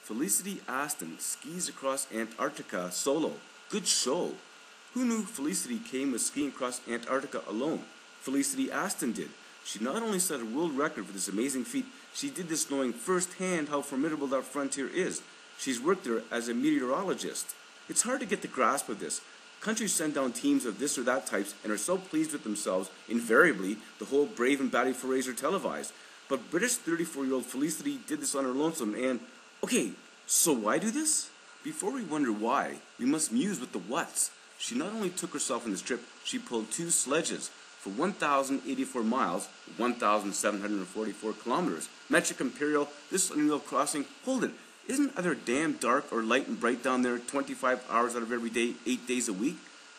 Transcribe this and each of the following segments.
Felicity Aston skis across Antarctica solo. Good show. Who knew Felicity came of skiing across Antarctica alone? Felicity Aston did. She not only set a world record for this amazing feat, she did this knowing firsthand how formidable that frontier is. She's worked there as a meteorologist. It's hard to get the grasp of this. Countries send down teams of this or that types and are so pleased with themselves, invariably, the whole brave and batty forays are televised. But British 34-year-old Felicity did this on her lonesome and, okay, so why do this? Before we wonder why, we must muse with the whats. She not only took herself on this trip, she pulled 2 sledges for 1,084 miles, 1,744 kilometers. Metric Imperial, this unreal crossing, hold it, isn't either damn dark or light and bright down there 25 hours out of every day, 8 days a week?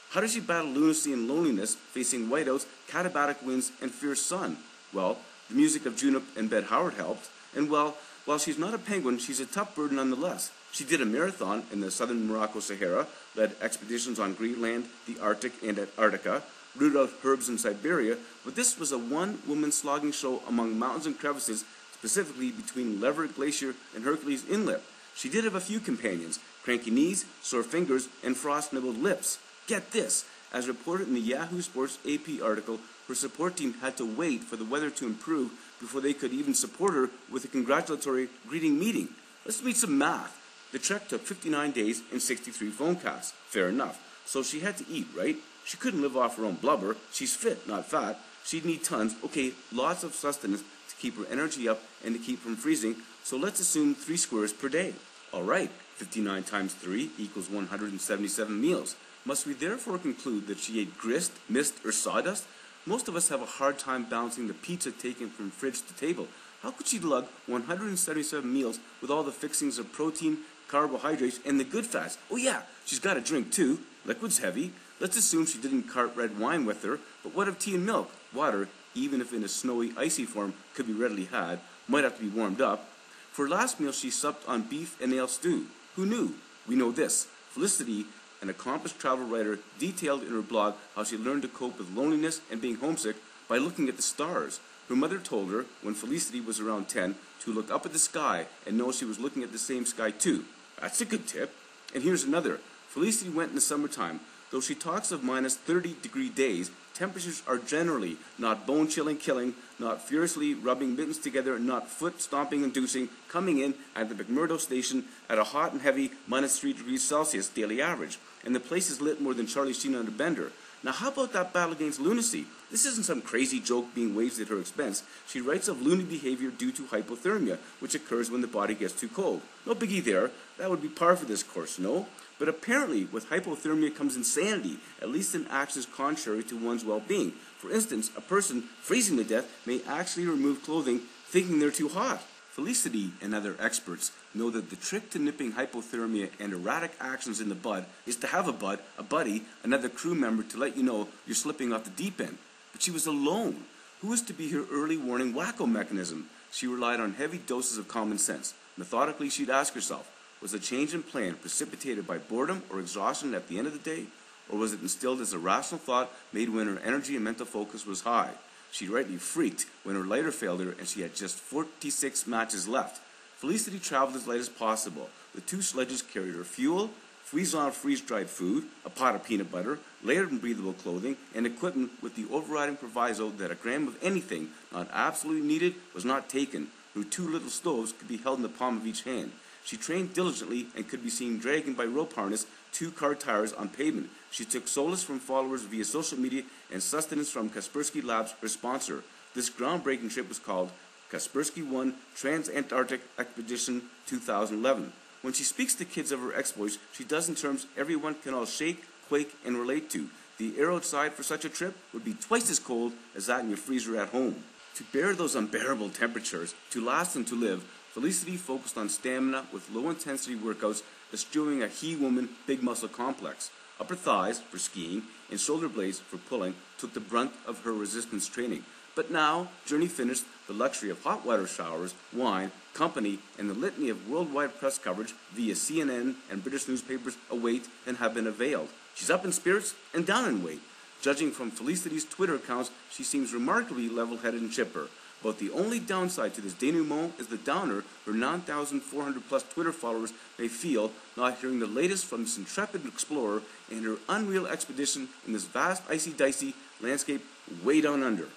How does she battle lunacy and loneliness, facing whiteouts, katabatic winds, and fierce sun? Well, the music of Junip and Bed Howard helped, and while she's not a penguin, she's a tough bird nonetheless. She did a marathon in the southern Morocco Sahara, led expeditions on Greenland, the Arctic, and Antarctica, rooted out herbs in Siberia, but this was a one-woman slogging show among mountains and crevices, specifically between Leverett Glacier and Hercules Inlet. She did have a few companions, cranky knees, sore fingers, and frost-nibbled lips. Get this, as reported in the Yahoo Sports AP article, her support team had to wait for the weather to improve before they could even support her with a congratulatory greeting meeting. Let's meet some math. The trek took 59 days and 63 phone casts. Fair enough. So she had to eat, right? She couldn't live off her own blubber. She's fit, not fat. She'd need tons, okay, lots of sustenance to keep her energy up and to keep from freezing, so let's assume 3 squares per day. Alright, 59 times 3 equals 177 meals. Must we therefore conclude that she ate grist, mist, or sawdust? Most of us have a hard time balancing the pizza taken from fridge to table. How could she lug 177 meals with all the fixings of protein, carbohydrates, and the good fats? Oh yeah, she's got a drink too. Liquid's heavy. Let's assume she didn't cart red wine with her, but what of tea and milk? Water, even if in a snowy, icy form, could be readily had, might have to be warmed up. For her last meal she supped on beef and ale stew. Who knew? We know this. Felicity, an accomplished travel writer, detailed in her blog how she learned to cope with loneliness and being homesick by looking at the stars. Her mother told her, when Felicity was around 10, to look up at the sky and know she was looking at the same sky too. That's a good tip. And here's another. Felicity went in the summertime. Though she talks of minus 30-degree days, temperatures are generally not bone-chilling killing, not furiously rubbing mittens together, not foot-stomping inducing, coming in at the McMurdo station at a hot and heavy minus 3 degrees Celsius daily average. And the place is lit more than Charlie Sheen on a bender. Now how about that battle against lunacy? This isn't some crazy joke being waged at her expense. She writes of loony behavior due to hypothermia, which occurs when the body gets too cold. No biggie there. That would be par for this course, no? But apparently, with hypothermia comes insanity, at least in actions contrary to one's well-being. For instance, a person freezing to death may actually remove clothing thinking they're too hot. Felicity and other experts know that the trick to nipping hypothermia and erratic actions in the bud is to have a buddy, another crew member to let you know you're slipping off the deep end. But she was alone. Who was to be her early warning wacko mechanism? She relied on heavy doses of common sense. Methodically, she'd ask herself, was the change in plan precipitated by boredom or exhaustion at the end of the day? Or was it instilled as a rational thought made when her energy and mental focus was high? She rightly freaked when her lighter failed her and she had just 46 matches left. Felicity traveled as light as possible. The 2 sledges carried her fuel, freeze-on, freeze-dried food, a pot of peanut butter, layered and breathable clothing, and equipment with the overriding proviso that a gram of anything not absolutely needed was not taken. Her 2 little stoves could be held in the palm of each hand. She trained diligently and could be seen dragging by rope harness 2 car tires on pavement. She took solace from followers via social media and sustenance from Kaspersky Labs, her sponsor. This groundbreaking trip was called Kaspersky 1 Trans-Antarctic Expedition 2011. When she speaks to kids of her exploits, she does in terms everyone can all shake, quake, and relate to. The air outside for such a trip would be twice as cold as that in your freezer at home. To bear those unbearable temperatures, to last and to live, Felicity focused on stamina with low-intensity workouts, eschewing a he-woman big muscle complex. Upper thighs, for skiing, and shoulder blades, for pulling, took the brunt of her resistance training. But now, journey finished, the luxury of hot water showers, wine, company, and the litany of worldwide press coverage via CNN and British newspapers await and have been availed. She's up in spirits and down in weight. Judging from Felicity's Twitter accounts, she seems remarkably level-headed and chipper. But the only downside to this denouement is the downer her 9,400 plus Twitter followers may feel not hearing the latest from this intrepid explorer and her unreal expedition in this vast icy-dicey landscape way down under.